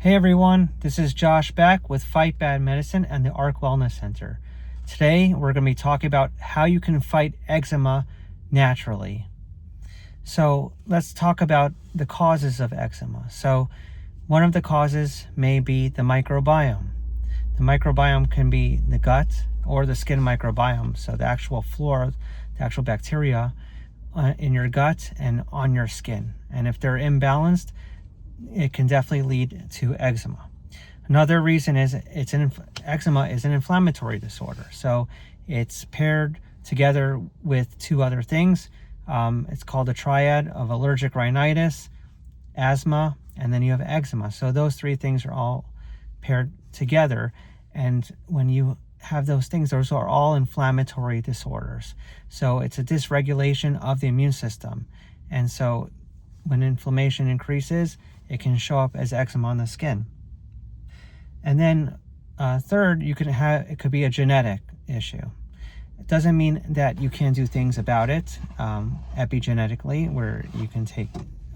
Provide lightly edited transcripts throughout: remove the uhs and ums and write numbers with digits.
Hey everyone, this is Josh back with Fight Bad Medicine and the ARC Wellness Center. Today we're going to be talking about how you can fight eczema naturally. So let's talk about the causes of eczema. So one of the causes may be the microbiome. The microbiome can be the gut or the skin microbiome, so the actual flora, the actual bacteria in your gut and on your skin. And if they're imbalanced, it can definitely lead to eczema. Another reason is eczema is an inflammatory disorder. So it's paired together with two other things. It's called a triad of allergic rhinitis, asthma, and then you have eczema. So those three things are all paired together. And when you have those things, those are all inflammatory disorders. So it's a dysregulation of the immune system. And so when inflammation increases, it can show up as eczema on the skin. And then third, it could be a genetic issue. It doesn't mean that you can't do things about it epigenetically, where you can take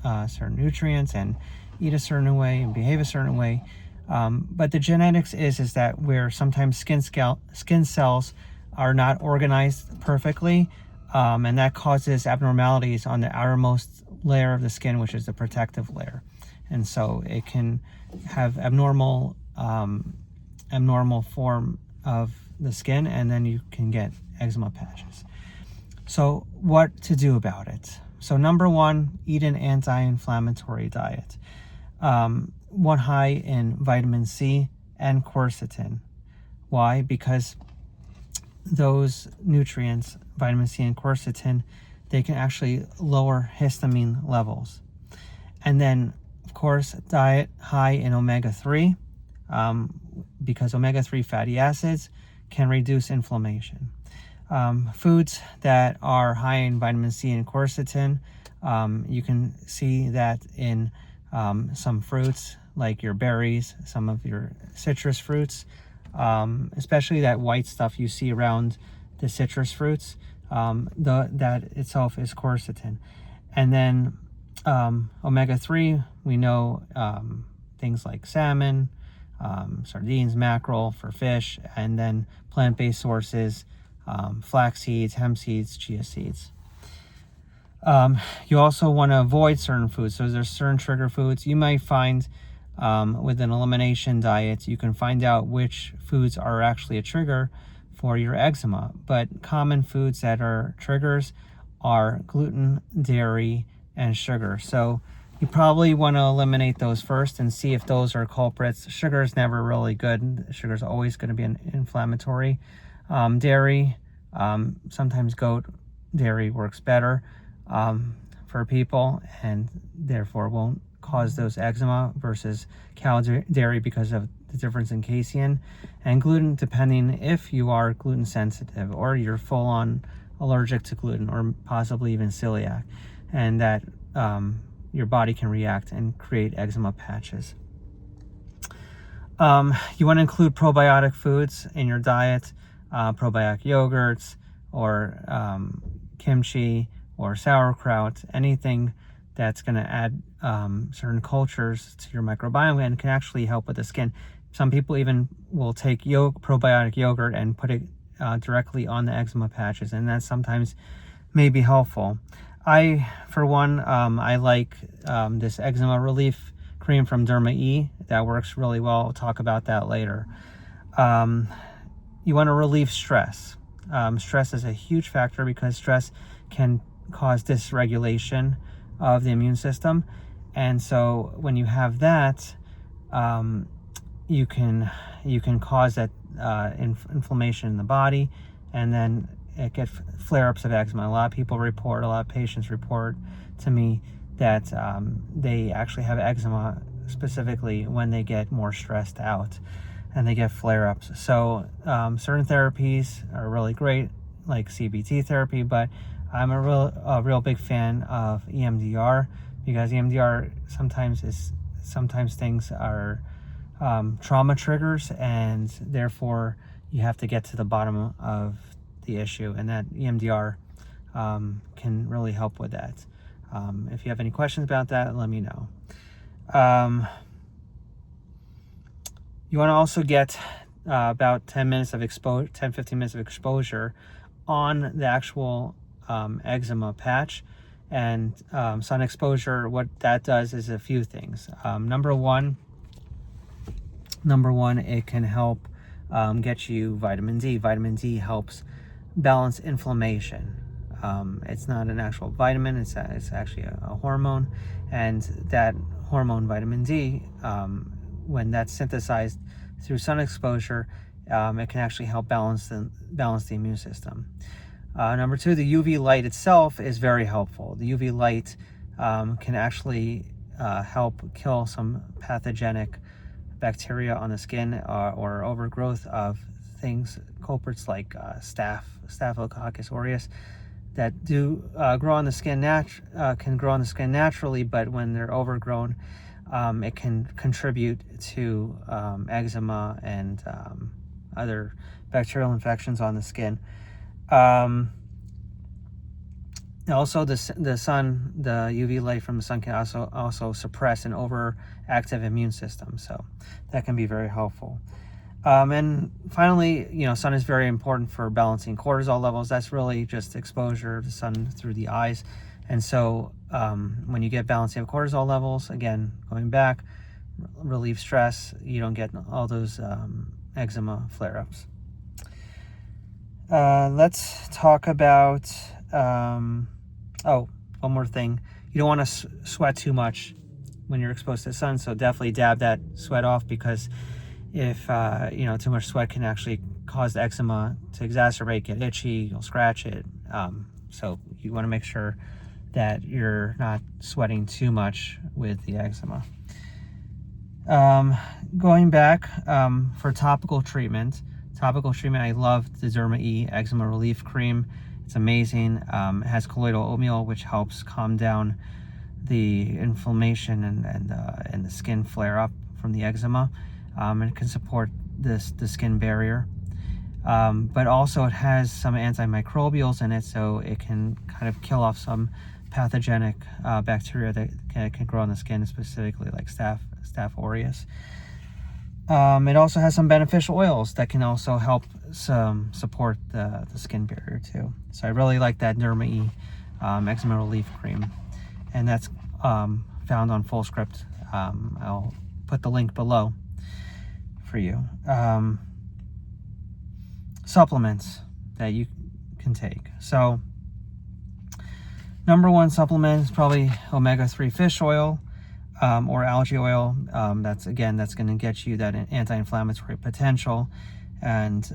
certain nutrients and eat a certain way and behave a certain way. But the genetics is that where sometimes skin cells are not organized perfectly, and that causes abnormalities on the outermost layer of the skin, which is the protective layer. And so it can have abnormal form of the skin, and then you can get eczema patches. So what to do about it? So number one, eat an anti-inflammatory diet. One high in vitamin C and quercetin. Why? Because those nutrients, vitamin C and quercetin, they can actually lower histamine levels. And then, of course, diet high in omega-3, because omega-3 fatty acids can reduce inflammation. Foods that are high in vitamin C and quercetin, you can see that in some fruits like your berries, some of your citrus fruits, especially that white stuff you see around the citrus fruits, that itself is quercetin. And then omega-3, we know things like salmon, sardines, mackerel for fish, and then plant-based sources, flax seeds, hemp seeds, chia seeds. You also want to avoid certain foods. So there's certain trigger foods. You might find with an elimination diet, you can find out which foods are actually a trigger for your eczema. But common foods that are triggers are gluten, dairy, and sugar. So you probably want to eliminate those first and see if those are culprits. Sugar is never really good. Sugar is always going to be inflammatory. Dairy, sometimes goat dairy works better for people, and therefore won't cause those eczema versus cow dairy because of the difference in casein. And gluten, depending if you are gluten sensitive or you're full on allergic to gluten or possibly even celiac, and that your body can react and create eczema patches. You want to include probiotic foods in your diet, probiotic yogurts or kimchi or sauerkraut, anything that's going to add certain cultures to your microbiome and can actually help with the skin. Some people even will take probiotic yogurt and put it directly on the eczema patches, and that sometimes may be helpful. For one, I like this eczema relief cream from Derma E. That works really well. We'll talk about that later. You want to relieve stress. Stress is a huge factor because stress can cause dysregulation of the immune system. And so when you have that, you can cause that inflammation in the body, and then it gets flare-ups of eczema. A lot of patients report to me that they actually have eczema specifically when they get more stressed out and they get flare-ups. So certain therapies are really great, like CBT therapy, but I'm a real big fan of EMDR, because EMDR sometimes things are trauma triggers, and therefore you have to get to the bottom of the issue, and that EMDR can really help with that. If you have any questions about that, let me know. You want to also get about 10 minutes of 15 minutes of exposure on the actual eczema patch. And sun exposure, what that does is a few things. Number one, it can help get you vitamin D. Vitamin D helps balance inflammation. It's not an actual vitamin, it's actually a hormone. And that hormone, vitamin D, when that's synthesized through sun exposure, it can actually help balance the immune system. Number two, the UV light itself is very helpful. The UV light can actually help kill some pathogenic bacteria on the skin or overgrowth of things, culprits like Staphylococcus aureus, that do grow on the skin can grow on the skin naturally, but when they're overgrown, it can contribute to eczema and other bacterial infections on the skin. Also, the sun, the UV light from the sun can also suppress an overactive immune system, so that can be very helpful. And finally, sun is very important for balancing cortisol levels. That's really just exposure to sun through the eyes. And so when you get balancing of cortisol levels, again, going back, relieve stress, you don't get all those eczema flare-ups. Let's talk about, one more thing. You don't want to sweat too much when you're exposed to the sun, so definitely dab that sweat off, because if too much sweat can actually cause the eczema to exacerbate, get itchy, you'll scratch it. So you want to make sure that you're not sweating too much with the eczema. Going back, for topical treatment, I love the Derma E Eczema Relief Cream. It's amazing. It has colloidal oatmeal, which helps calm down the inflammation and the skin flare up from the eczema. And it can support the skin barrier. But also it has some antimicrobials in it, so it can kind of kill off some pathogenic bacteria that can grow on the skin, specifically like Staph aureus. It also has some beneficial oils that can also help support the skin barrier too. So I really like that Derma E Eczema Relief Cream, and that's found on Fullscript. I'll put the link below for you. Supplements that you can take. So number one supplement is probably omega-3 fish oil or algae oil. That's going to get you that anti-inflammatory potential. And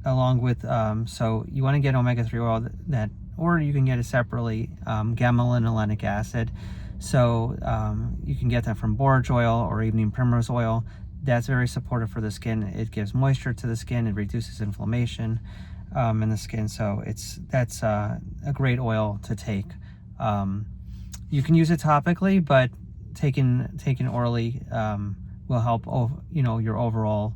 along with, so you want to get omega-3 oil or you can get it separately, gamma-linolenic acid. So you can get that from borage oil or evening primrose oil. That's very supportive for the skin. It gives moisture to the skin. It reduces inflammation in the skin. So that's a great oil to take. You can use it topically, but taken orally will help your overall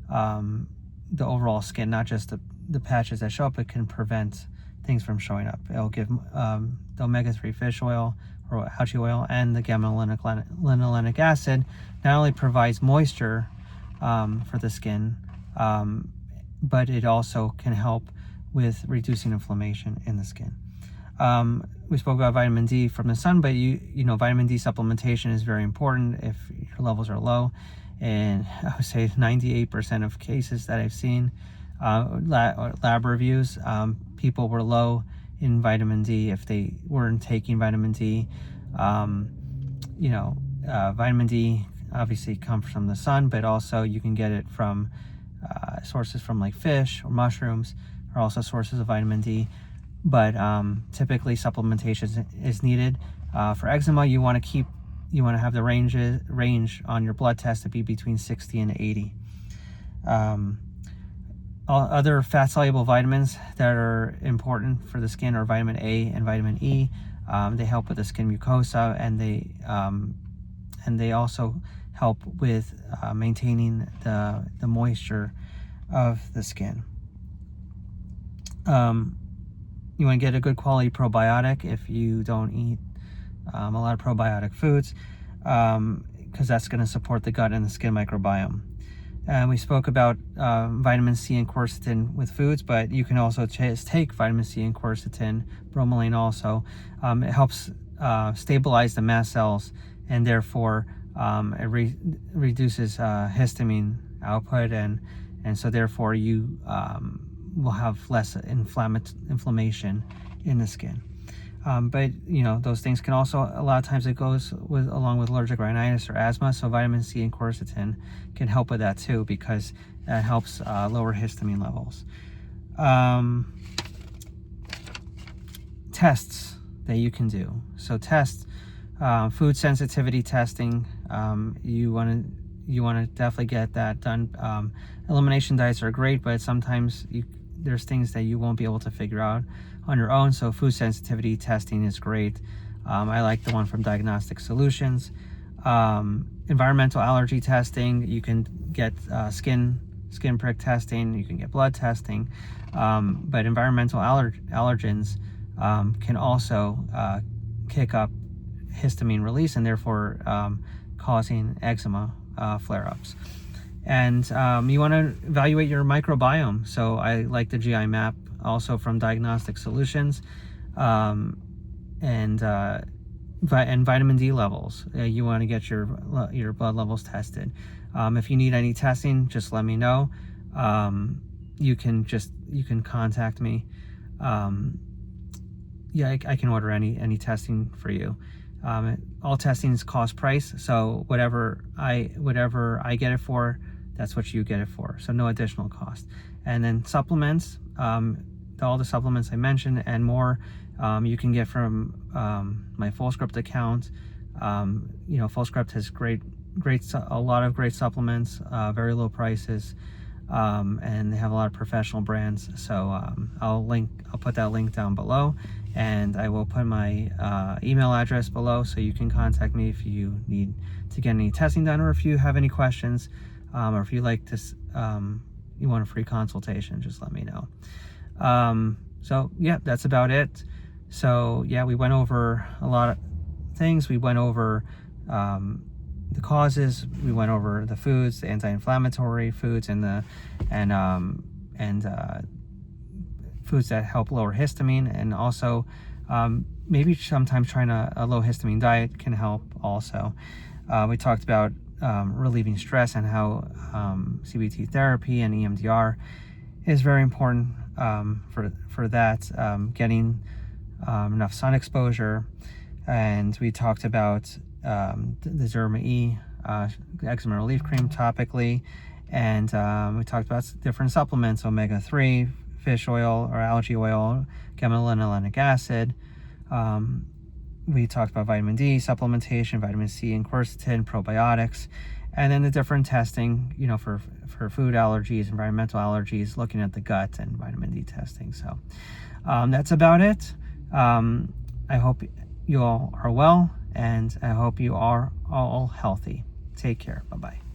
the overall skin, not just the patches that show up. It can prevent things from showing up. It'll give the omega-3 fish oil or algae oil and the gamma-linolenic acid not only provides moisture for the skin, but it also can help with reducing inflammation in the skin. We spoke about vitamin D from the sun, but vitamin D supplementation is very important if your levels are low. And I would say 98% of cases that I've seen, lab reviews, people were low in vitamin D if they weren't taking vitamin D. Vitamin D obviously comes from the sun, but also you can get it from sources from like fish or mushrooms are also sources of vitamin D. But typically supplementation is needed. For eczema, you want to have the range on your blood test to be between 60 and 80. Other fat-soluble vitamins that are important for the skin are vitamin A and vitamin E. They help with the skin mucosa, and they also help with maintaining the moisture of the skin. You want to get a good quality probiotic if you don't eat a lot of probiotic foods. because that's going to support the gut and the skin microbiome. And we spoke about vitamin C and quercetin with foods, but you can also just take vitamin C and quercetin, bromelain also. It helps stabilize the mast cells, and therefore it reduces histamine output, and so therefore you will have less inflammation in the skin. But those things can also, a lot of times it goes along with allergic rhinitis or asthma, so vitamin C and quercetin can help with that too, because it helps lower histamine levels. Tests that you can do. So food sensitivity testing. You want to definitely get that done. Elimination diets are great, but sometimes there's things that you won't be able to figure out on your own, so food sensitivity testing is great. I like the one from Diagnostic Solutions. Environmental allergy testing, you can get skin prick testing, you can get blood testing, but environmental allergens can also kick up histamine release, and therefore causing eczema flare-ups. And you want to evaluate your microbiome. So I like the GI map also from Diagnostic Solutions, and vitamin D levels. You want to get your blood levels tested. If you need any testing, just let me know. You can contact me. I can order any testing for you. All testing is cost price, so whatever I get it for, that's what you get it for, so no additional cost. And then supplements, all the supplements I mentioned and more, you can get from my Fullscript account. Fullscript has a lot of great supplements, very low prices, and they have a lot of professional brands. So I'll put that link down below, and I will put my email address below, so you can contact me if you need to get any testing done, or if you have any questions, or if you like this, you want a free consultation, just let me know. So yeah, that's about it. So yeah, we went over a lot of things. We went over the causes, we went over the foods, the anti-inflammatory foods, and foods that help lower histamine, and also maybe sometimes trying a low histamine diet can help also. We talked about relieving stress, and how CBT therapy and EMDR is very important for that, getting enough sun exposure. And we talked about the Zerma E eczema relief cream topically, and we talked about different supplements, omega-3, fish oil or algae oil, gamma-linolenic acid. We talked about vitamin D supplementation, vitamin C and quercetin, probiotics, and then the different testing, for food allergies, environmental allergies, looking at the gut, and vitamin D testing. So that's about it. I hope you all are well, and I hope you are all healthy. Take care. Bye-bye.